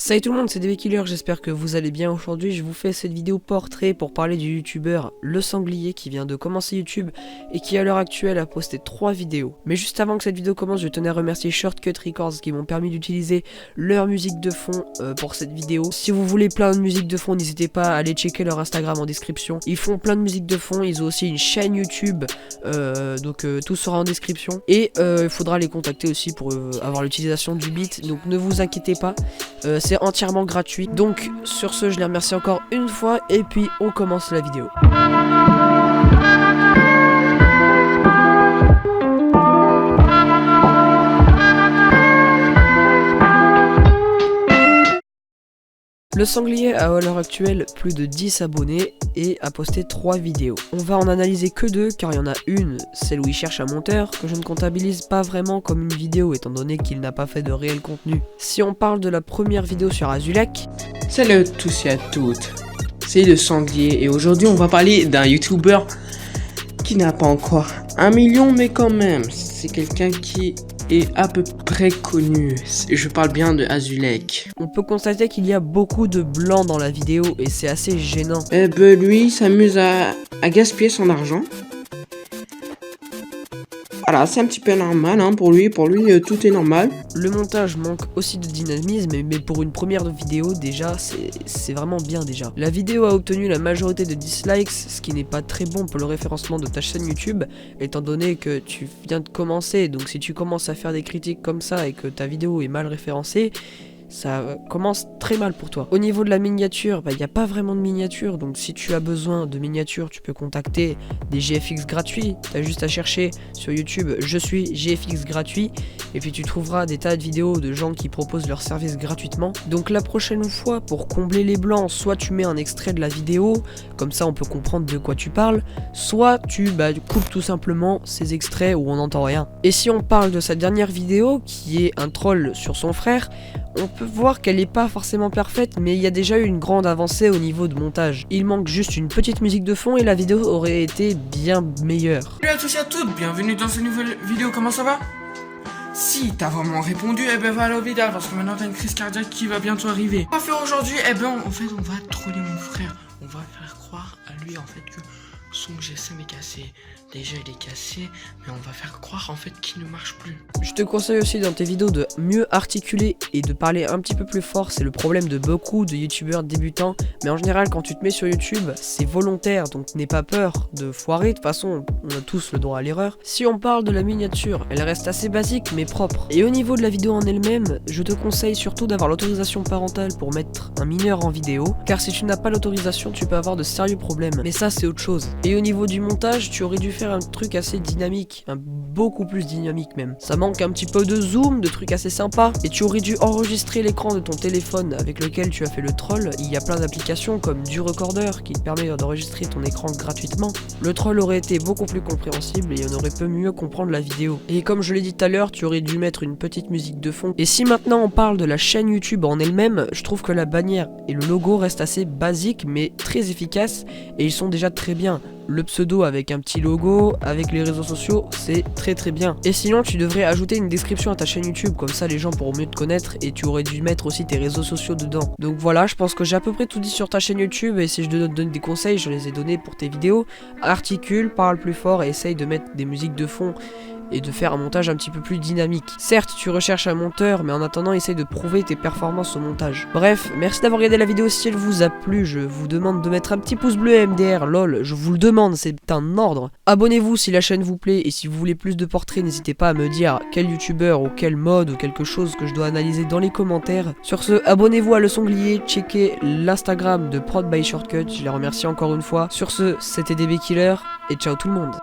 Salut tout le monde, c'est DB Killer, j'espère que vous allez bien. Aujourd'hui je vous fais cette vidéo portrait pour parler du youtubeur Le Sanglier qui vient de commencer YouTube et qui à l'heure actuelle a posté 3 vidéos. Mais juste avant que cette vidéo commence, je tenais à remercier Shortcut Records qui m'ont permis d'utiliser leur musique de fond pour cette vidéo. Si vous voulez plein de musique de fond, n'hésitez pas à aller checker leur Instagram en description. Ils font plein de musique de fond, ils ont aussi une chaîne YouTube, donc tout sera en description. Et il faudra les contacter aussi pour avoir l'utilisation du beat, donc ne vous inquiétez pas. C'est entièrement gratuit. Donc sur ce, je les remercie encore une fois et puis on commence la vidéo. Le Sanglier a à l'heure actuelle plus de 10 abonnés et a posté 3 vidéos. On va en analyser que 2 car il y en a une, celle où il cherche un monteur, que je ne comptabilise pas vraiment comme une vidéo étant donné qu'il n'a pas fait de réel contenu. Si on parle de la première vidéo sur Azulek... Salut à tous et à toutes, c'est Le Sanglier et aujourd'hui on va parler d'un youtubeur qui n'a pas encore 1 million mais quand même, c'est quelqu'un qui est à peu près connu. Je parle bien de Azulek. On peut constater qu'il y a beaucoup de blanc dans la vidéo et c'est assez gênant. Eh ben lui s'amuse à gaspiller son argent. Voilà, c'est un petit peu normal hein, pour lui tout est normal. Le montage manque aussi de dynamisme, mais pour une première vidéo déjà, c'est vraiment bien déjà. La vidéo a obtenu la majorité de dislikes, ce qui n'est pas très bon pour le référencement de ta chaîne YouTube, étant donné que tu viens de commencer, donc si tu commences à faire des critiques comme ça et que ta vidéo est mal référencée, ça commence très mal pour toi. Au niveau de la miniature, il n'y a pas vraiment de miniature, donc si tu as besoin de miniature, tu peux contacter des GFX gratuits. Tu as juste à chercher sur YouTube « Je suis GFX gratuit » et puis tu trouveras des tas de vidéos de gens qui proposent leurs services gratuitement. Donc la prochaine fois, pour combler les blancs, soit tu mets un extrait de la vidéo, comme ça on peut comprendre de quoi tu parles, soit tu coupes tout simplement ces extraits où on n'entend rien. Et si on parle de sa dernière vidéo, qui est un troll sur son frère, on peut voir qu'elle n'est pas forcément parfaite, mais il y a déjà eu une grande avancée au niveau de montage. Il manque juste une petite musique de fond et la vidéo aurait été bien meilleure. Salut à tous et à toutes, bienvenue dans cette nouvelle vidéo, comment ça va? Si t'as vraiment répondu, eh ben va à l'hôpital parce que maintenant t'as une crise cardiaque qui va bientôt arriver. On va faire aujourd'hui, eh ben en fait on va troller mon frère. On va faire croire à lui en fait que son GSM est cassé. Déjà il est cassé, mais on va faire croire en fait qu'il ne marche plus. Je te conseille aussi dans tes vidéos de mieux articuler et de parler un petit peu plus fort. C'est le problème de beaucoup de youtubeurs débutants, mais en général quand tu te mets sur YouTube c'est volontaire, donc n'aie pas peur de foirer. De toute façon on a tous le droit à l'erreur. Si on parle de la miniature, elle reste assez basique mais propre. Et au niveau de la vidéo en elle-même, je te conseille surtout d'avoir l'autorisation parentale pour mettre un mineur en vidéo, car si tu n'as pas l'autorisation tu peux avoir de sérieux problèmes, mais ça c'est autre chose. Et au niveau du montage, tu aurais dû faire un truc assez dynamique, beaucoup plus dynamique même. Ça manque un petit peu de zoom, de trucs assez sympas, et tu aurais dû enregistrer l'écran de ton téléphone avec lequel tu as fait le troll. Il y a plein d'applications comme du recorder qui te permet d'enregistrer ton écran gratuitement. Le troll aurait été beaucoup plus compréhensible et on aurait pu mieux comprendre la vidéo. Et comme je l'ai dit tout à l'heure, tu aurais dû mettre une petite musique de fond. Et si maintenant on parle de la chaîne YouTube en elle-même, je trouve que la bannière et le logo restent assez basiques mais très efficaces et ils sont déjà très bien. Le pseudo avec un petit logo, avec les réseaux sociaux, c'est très bien. Et sinon tu devrais ajouter une description à ta chaîne YouTube, comme ça les gens pourront mieux te connaître et tu aurais dû mettre aussi tes réseaux sociaux dedans. Donc voilà, je pense que j'ai à peu près tout dit sur ta chaîne YouTube et si je te donne des conseils, je les ai donnés pour tes vidéos. Articule, parle plus fort et essaye de mettre des musiques de fond et de faire un montage un petit peu plus dynamique. Certes, tu recherches un monteur, mais en attendant, essaye de prouver tes performances au montage. Bref, merci d'avoir regardé la vidéo. Si elle vous a plu, je vous demande de mettre un petit pouce bleu MDR, lol, je vous le demande, c'est un ordre. Abonnez-vous si la chaîne vous plaît, et si vous voulez plus de portraits, n'hésitez pas à me dire quel youtubeur ou quel mode ou quelque chose que je dois analyser dans les commentaires. Sur ce, abonnez-vous à Le Sanglier, checkez l'Instagram de Prod by Shortcut, je les remercie encore une fois. Sur ce, c'était DB Killer, et ciao tout le monde.